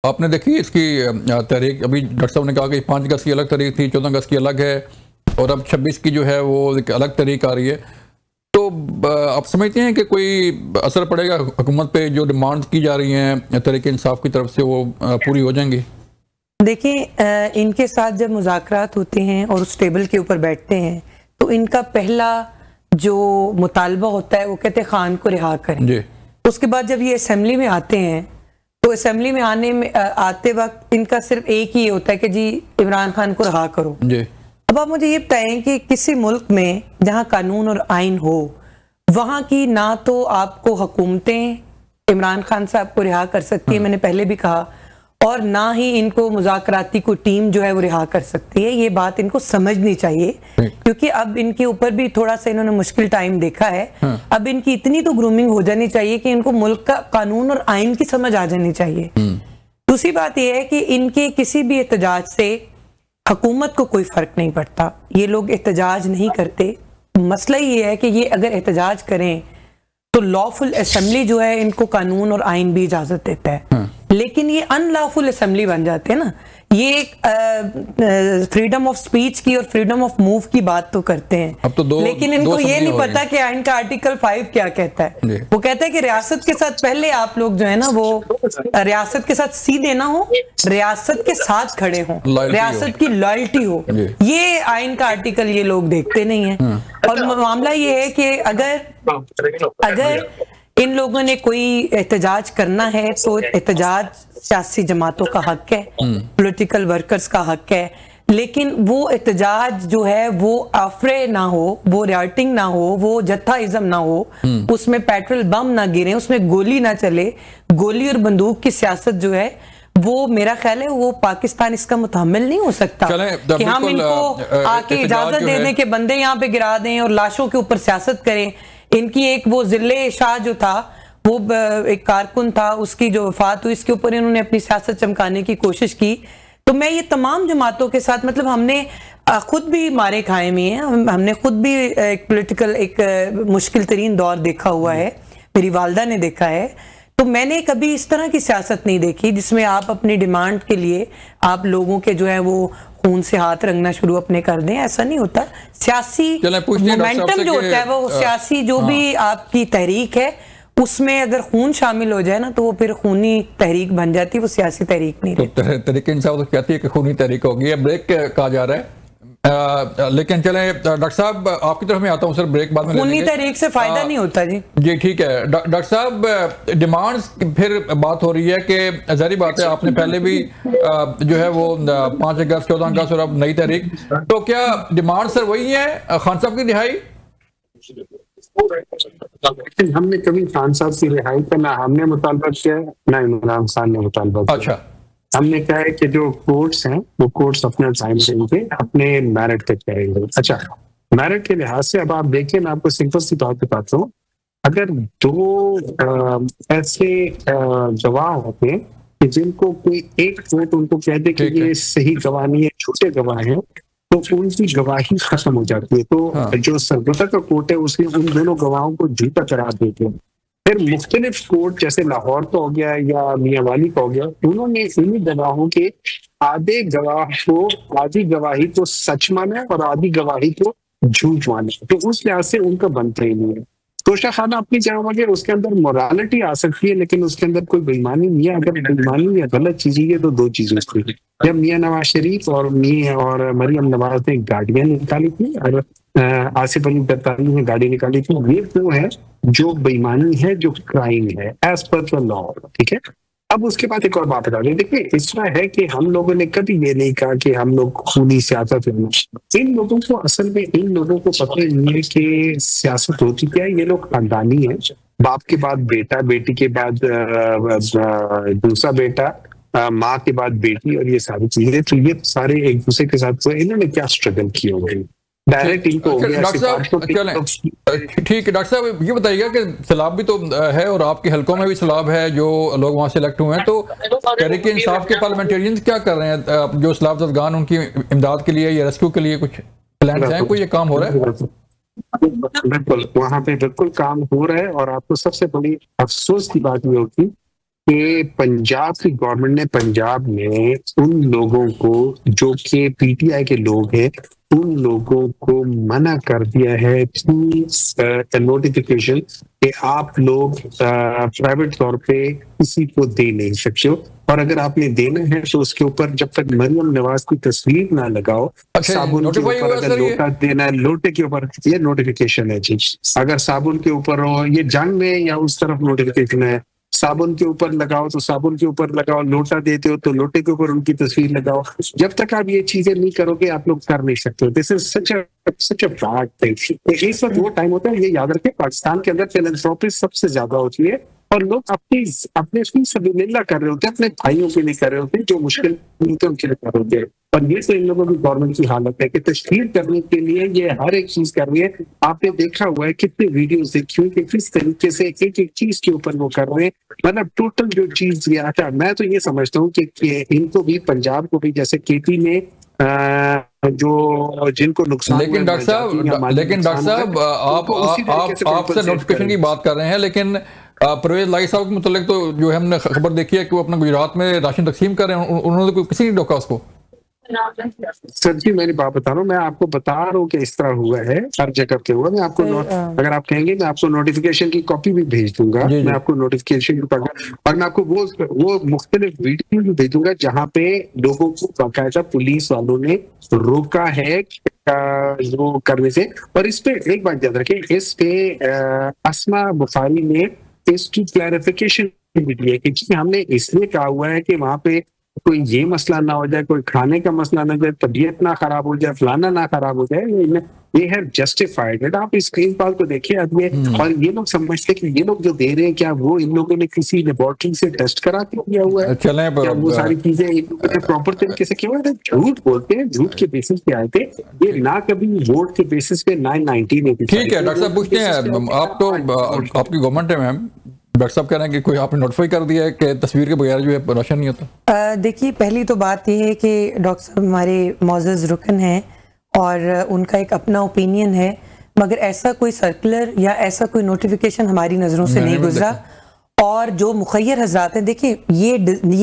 आपने देखी इसकी तहरीक, अभी डॉक्टर साहब ने कहा कि 5 अगस्त की अलग तहरीक थी, 14 अगस्त की अलग है, और अब 26 की जो है वो एक अलग तहरीक आ रही है। तो आप समझते हैं कि कोई असर पड़ेगा हुकूमत पे, जो डिमांड की जा रही हैं तहरीक इंसाफ की तरफ से, वो पूरी हो जाएंगी? देखिए, इनके साथ जब मुज़ाकरात होते हैं और उस टेबल के ऊपर बैठते हैं तो इनका पहला जो मुतालबा होता है वो कहते हैं खान को रिहा करें जी। उसके बाद जब ये असेंबली में आते हैं तो असेंबली में आते वक्त इनका सिर्फ एक ही होता है कि जी इमरान खान को रिहा करो जी। अब आप मुझे ये बताएं कि किसी मुल्क में जहाँ कानून और आइन हो, वहाँ की ना तो आपको हुकूमतें इमरान खान साहब को रिहा कर सकती है, मैंने पहले भी कहा, और ना ही इनको मुज़ाकराती कोई टीम जो है वो रिहा कर सकती है। ये बात इनको समझनी चाहिए, क्योंकि अब इनके ऊपर भी थोड़ा सा इन्होंने मुश्किल टाइम देखा है। अब इनकी इतनी तो ग्रूमिंग हो जानी चाहिए कि इनको मुल्क का कानून और आइन की समझ आ जानी चाहिए। दूसरी बात यह है कि इनके किसी भी एहतजाज से हुकूमत को कोई फर्क नहीं पड़ता। ये लोग एहतजाज नहीं करते। मसला ये है कि ये अगर एहतजाज करें तो लॉफुल असेंबली जो है इनको कानून और आइन भी इजाजत देता है, लेकिन ये अनलॉफुल असेंबली बन जाते हैं ना। ये एक फ्रीडम ऑफ स्पीच की और फ्रीडम ऑफ मूव की बात तो करते हैं, अब तो लेकिन इनको ये नहीं पता कि आइन का आर्टिकल 5 क्या कहता है। वो कहता है कि रियासत के साथ पहले आप लोग जो है ना वो रियासत के साथ सीधे ना हो, रियासत के साथ खड़े हो, रियासत की लॉयल्टी हो। ये आइन का आर्टिकल ये लोग देखते नहीं है। और मामला ये है कि अगर इन लोगों ने कोई एहतजाज करना है तो एहतजाज सियासी जमातों का हक है, पॉलिटिकल वर्कर्स का हक है, लेकिन वो एहतजाज जो है वो आफरे ना हो, वो राइटिंग ना हो, वो जत्थाइज्म ना हो, उसमें पेट्रोल बम ना गिरे, उसमें गोली ना चले। गोली और बंदूक की सियासत जो है वो मेरा ख्याल है वो पाकिस्तान इसका मुतहम्मिल नहीं हो सकता कि हम इनको आके इजाजत देने के बंदे यहाँ पे गिरा दें और लाशों के ऊपर सियासत करें। इनकी एक वो जिले शाह जो था, वो एक कारकुन था, उसकी जो वफात हुई, इसके ऊपर इन्होंने अपनी सियासत चमकाने की कोशिश की। तो मैं ये तमाम जमातों के साथ, मतलब हमने खुद भी मारे खाए में है, हमने खुद भी एक पॉलिटिकल एक मुश्किल तरीन दौर देखा हुआ है, मेरी वालदा ने देखा है। तो मैंने कभी इस तरह की सियासत नहीं देखी जिसमें आप अपनी डिमांड के लिए आप लोगों के जो है वो खून से हाथ रंगना शुरू अपने कर दें। ऐसा नहीं होता। सियासी मोमेंटम जो होता है वो सियासी जो भी आपकी तहरीक है उसमें अगर खून शामिल हो जाए ना तो वो फिर खूनी तहरीक बन जाती है, वो सियासी तहरीक नहीं। तो तहरीक इंसाफ तो कहती है कि खूनी तहरीक होगी। ब्रेक कहा जा रहा है, लेकिन चले डॉक्टर साहब आपकी तरफ में आता हूँ सर, ब्रेक बाद में। खूनी तहरीक से फायदा नहीं होता जी ठीक है डॉक्टर साहब, डिमांड्स फिर बात हो रही है कि जारी बात है, आपने पहले भी जो है वो 5 अगस्त 14 अगस्त और अब नई तहरीक, तो क्या डिमांड सर वही है खान साहब की रिहाई? लेकिन हमने कभी खान साहब की रिहाई का ना हमने मुतालबा किया है ना इमरान खान ने मुतालबा किया। अच्छा, हमने कहा है कि जो कोर्ट्स हैं वो कोर्ट्स अपना टाइम देंगे, अपने मेरिट पे करेंगे। अच्छा, मेरिट के लिहाज से अब आप देखिए, मैं आपको सिंपल सी बात बताता हूँ। अगर दो ऐसे गवाह होते हैं कि जिनको कोई एक कोर्ट उनको कह दे कि ये सही गवाह नहीं है, झूठे गवाह हैं, तो उनकी गवाही खत्म हो जाती है। तो जो सरगोदा का कोर्ट है उसने उन दोनों गवाहों को झूठा करार देते हैं। फिर मुख्तलिफ कोर्ट जैसे लाहौर का हो गया या मियांवाली का हो गया, उन्होंने इन्हीं गवाहों के आधे गवाह को आधी गवाही को सच माना और आधी गवाही को झूठ माना। तो उस लिहाज से उनका बनता ही नहीं है। तोशा खाना अपनी जगह वगैरह उसके अंदर मोरालिटी आ सकती है, लेकिन उसके अंदर कोई बेईमानी नहीं है। अगर बेईमानी या गलत चीज है तो दो चीजें उसकी। जब मियां नवाज शरीफ और मरियम नवाज ने गाड़ियां निकाली थी और आसिफ अली जरदारी ने गाड़ी निकाली थी, ये वो है जो बेईमानी है, जो क्राइम है एज पर द लॉ। ठीक है, अब उसके बाद एक और बात बता दें। देखिए, इस तरह है कि हम लोगों ने कभी ये नहीं कहा कि हम लोग खूनी सियासत में, इन लोगों को असल में इन लोगों को पता नहीं है कि सियासत होती क्या है। ये लोग खानदानी है, बाप के बाद बेटा, बेटी के बाद दूसरा बेटा, माँ के बाद बेटी, और ये सारी चीजें। तो ये सारे एक दूसरे के साथ इन्होंने क्या स्ट्रगल किए होंगे डायरेक्ट इनको हो गया। ठीक है डॉक्टर साहब, ये बताइएगा कि सैलाब भी तो है और आपके हलकों में भी सैलाब है, जो लोग वहां से इलेक्ट हुए हैं, तो तहरीक इंसाफ के पार्लियामेंटेरियंस क्या कर रहे हैं जो सैलाब ज़दगान उनकी इमदाद के लिए या रेस्क्यू के लिए कुछ प्लान है, कोई ये काम हो रहा है? बिल्कुल, वहां पे बिल्कुल काम हो रहा है। और आपको सबसे बड़ी अफसोस की बात ये होगी कि पंजाब की गवर्नमेंट ने पंजाब में उन लोगों को जो कि पीटीआई के लोग हैं उन लोगों को मना कर दिया है कि नोटिफिकेशन कि आप लोग प्राइवेट तौर पे किसी को दे नहीं सकते हो, और अगर आपने देना है तो उसके ऊपर जब तक मरियम नवाज की तस्वीर ना लगाओ, साबुन के ऊपर अगर लोटा देना है, लोटे के ऊपर ये नोटिफिकेशन है जी। अगर साबुन के ऊपर हो, ये जंग में या उस तरफ नोटिफिकेशन है, साबुन के ऊपर लगाओ तो साबुन के ऊपर लगाओ, लोटा देते हो तो लोटे के ऊपर उनकी तस्वीर लगाओ। जब तक आप ये चीजें नहीं करोगे आप लोग कर नहीं सकते। This is such a bad thing. इस वक्त वो टाइम होता है, ये याद रखें, पाकिस्तान के अंदर फिलैंथ्रोपी सबसे ज्यादा होती है और लोग अपने सबिलिल्लाह कर रहे होते हैं, अपने भाइयों के लिए कर रहे होते हैं, जो मुश्किल होते हैं उनके लिए कर रहे होते हैं। और ये तो इन लोगों की गवर्नमेंट की हालत है कि तशहीर करने के लिए ये हर एक चीज कर रही है। आपने देखा हुआ है कितने वीडियोस देखी हुई कि किस तरीके से एक एक चीज के ऊपर वो कर रहे हैं, मतलब टोटल जो चीज ये आता है। मैं तो ये समझता हूँ कि इनको भी, पंजाब को भी, जैसे केपी में जो जिनको नुकसान, लेकिन डॉक्टर साहब आपसे नोटिफिकेशन की बात कर रहे हैं, लेकिन परवेज लाई साहब के मुतालिक तो जो है हमने खबर देखी है कि वो अपना गुजरात में राशन तकसीम कर रहे हैं, उन्होंने किसी ने रोका उसको। सर जी मेरी बात बता रहा हूँ, मैं आपको बता रहा हूँ कि इस तरह हुआ है, हर जगह पे हुआ। मैं आपको अगर आप कहेंगे मैं आपको नोटिफिकेशन की कॉपी भी भेज दूंगा, मैं आपको नोटिफिकेशन और मैं आपको वो मुख्तलिफ वीडियो भी भेजूंगा जहाँ पे लोगों को बाकायदा पुलिस वालों ने रोका है वो करने से। और इस पे एक बात याद रखें, इस पे अस्मा बुखारी ने इसकी क्लैरिफिकेशन भी दी है कि हमने इसलिए कहा हुआ है कि वहां पे कोई ये मसला ना हो जाए, कोई खाने का मसला ना हो जाए, तबीयत ना खराब हो जाए, फलाना ना खराब हो जाए, ये है जस्टिफाइड। आप इस बात को देखिए आदमी, और ये लोग समझते कि ये लोग जो दे रहे हैं क्या वो इन लोगों ने किसी लेबोरेटरी से टेस्ट करा के किया हुआ है, क्या वो सारी चीजें इन लोगों ने प्रॉपर तरीके से किया हुआ है। झूठ बोलते हैं, झूठ के बेसिस पे आए थे ये, ना कभी वोट के बेसिस पे 990 में। ठीक है डॉक्टर साहब, पूछते हैं आप तो आपकी गवर्नमेंट है मैम, डॉक्टर साहब कह रहे हैं कि कोई आपने नोटिफाई कर दिया है कि तस्वीर के बगैर जो है राशन नहीं होता। देखिए पहली तो बात यह है कि डॉक्टर साहब हमारे मौजूद रुकन हैं और उनका एक अपना ओपिनियन है, मगर ऐसा कोई सर्कुलर या ऐसा कोई नोटिफिकेशन हमारी नज़रों से नहीं गुजरा। और जो मुखय्यर हजरात हैं, देखिए ये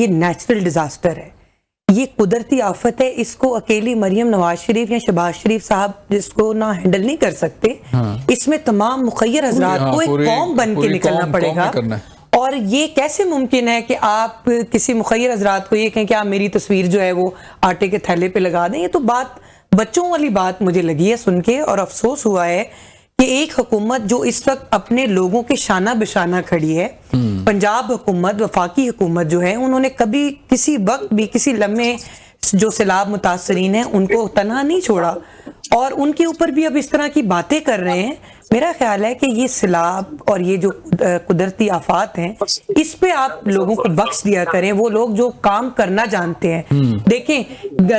नेचुरल डिजास्टर है, ये कुदरती आफत है, इसको अकेली मरियम नवाज शरीफ या शहबाज शरीफ साहब जिसको ना हैंडल नहीं कर सकते। इसमें तमाम मुखय्यर हजरात को एक कौम बन के निकलना पड़ेगा। और ये कैसे मुमकिन है कि आप किसी मुखय्यर हजरात को ये कहें कि आप मेरी तस्वीर जो है वो आटे के थैले पे लगा दें। ये तो बात बच्चों वाली बात मुझे लगी है सुन के, और अफसोस हुआ है कि एक हुकूमत जो इस वक्त अपने लोगों के शाना बिशाना खड़ी है, पंजाब हुकूमत, वफाकी हुकूमत जो है, उन्होंने कभी किसी वक्त भी किसी लम्हे जो सैलाब मुतासरीन है उनको तनहा नहीं छोड़ा, और उनके ऊपर भी अब इस तरह की बातें कर रहे हैं। मेरा ख्याल है कि ये सैलाब और ये जो कुदरती आफात हैं, इस पे आप लोगों को बख्श दिया करें, वो लोग जो काम करना जानते हैं। देखें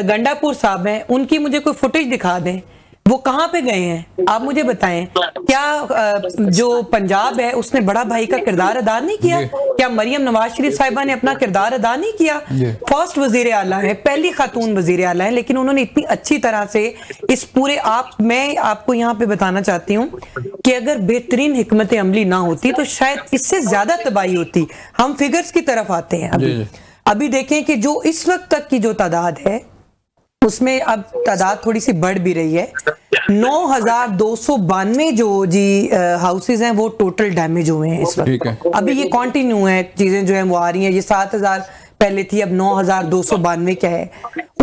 गंडापुर साहब हैं, उनकी मुझे कोई फुटेज दिखा दें, वो कहाँ पे गए हैं आप मुझे बताएं। क्या जो पंजाब है उसने बड़ा भाई का किरदार अदा नहीं किया? क्या मरियम नवाज शरीफ साहिबा ने अपना किरदार अदा नहीं किया? फर्स्ट वजीर आला है, पहली खातून वजीर आला है, लेकिन उन्होंने इतनी अच्छी तरह से इस पूरे मैं आपको यहाँ पे बताना चाहती हूँ कि अगर बेहतरीन हिकमत अमली ना होती तो शायद इससे ज्यादा तबाही होती। हम फिगर्स की तरफ आते हैं। अभी देखें कि जो इस वक्त तक की जो तादाद है उसमें अब तादाद थोड़ी सी बढ़ भी रही है। 9,292 जो जी हाउसेज हैं वो टोटल डैमेज हुए हैं इस वक्त। अभी ये कंटिन्यू है, चीजें जो हैं वो आ रही हैं। ये 7,000 पहले थी, अब 9,292 क्या है।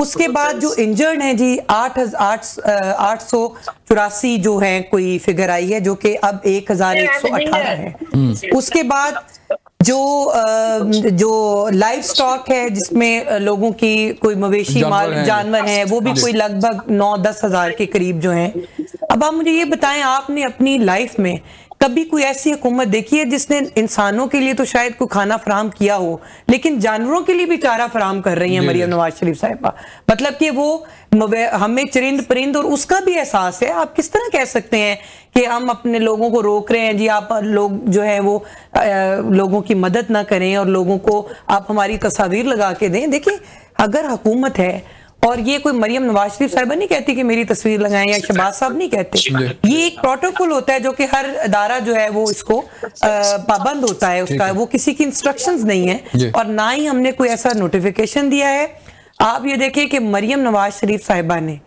उसके बाद जो इंजर्ड हैं जी 884 जो है कोई फिगर आई है, जो कि अब 1,118 है। उसके बाद जो लाइव स्टॉक है जिसमें लोगों की कोई मवेशी जानवर हैं वो भी कोई लगभग 9-10 हज़ार के करीब जो हैं। अब आप मुझे ये बताएं, आपने अपनी लाइफ में कभी कोई ऐसी हुकूमत देखी है जिसने इंसानों के लिए तो शायद कोई खाना फराम किया हो, लेकिन जानवरों के लिए भी चारा फराम कर रही हैं मरियम नवाज शरीफ साहिबा? मतलब कि वो हमें चरिंद परिंद और उसका भी एहसास है। आप किस तरह कह सकते हैं कि हम अपने लोगों को रोक रहे हैं जी, आप लोग जो है वो लोगों की मदद ना करें और लोगों को आप हमारी तस्वीर लगा के दें। देखिए अगर हुकूमत है और ये कोई मरियम नवाज शरीफ साहिबा नहीं कहती कि मेरी तस्वीर लगाएं, या शहबाज साहब नहीं कहते। ये एक प्रोटोकॉल होता है जो कि हर अदारा जो है वो इसको पाबंद होता है उसका, वो किसी की इंस्ट्रक्शंस नहीं है और ना ही हमने कोई ऐसा नोटिफिकेशन दिया है। आप ये देखिए कि मरियम नवाज शरीफ साहिबा ने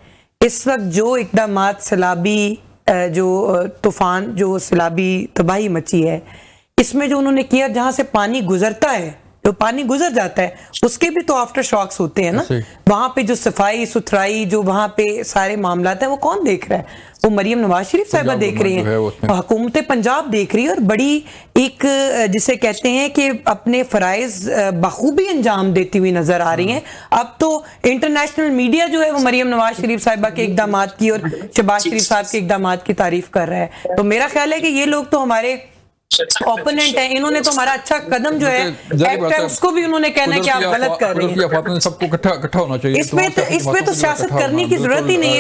इस वक्त जो इकदामात, सैलाबी जो तूफान, जो सैलाबी तबाही मची है, इसमें जो उन्होंने किया, जहां से पानी गुजरता है, जो पानी गुजर जाता है उसके भी तो आफ्टर शॉक्स होते हैं ना। वहां पे जो सफाई सुथराई, जो वहां पे सारे मामला हैं, वो कौन देख रहा है? वो मरियम नवाज शरीफ साहिबा देख रही हैं, हुकूमत पंजाब देख रही है, और बड़ी एक जिसे कहते हैं कि अपने फराइज बखूबी अंजाम देती हुई नजर आ रही हैं। अब तो इंटरनेशनल मीडिया जो है वो मरियम नवाज शरीफ साहिबा के इकदामात की और शहबाज शरीफ साहब के इकदामात की तारीफ कर रहा है। तो मेरा ख्याल है कि ये लोग तो हमारे ओपोनेंट है, इन्होंने तो हमारा अच्छा कदम जो है एक्ट है उसको भी उन्होंने कहना है कि आप गलत कर रहे हैं। सबको इकट्ठा होना चाहिए। इसमें तो सियासत करने की जरूरत ही नहीं है।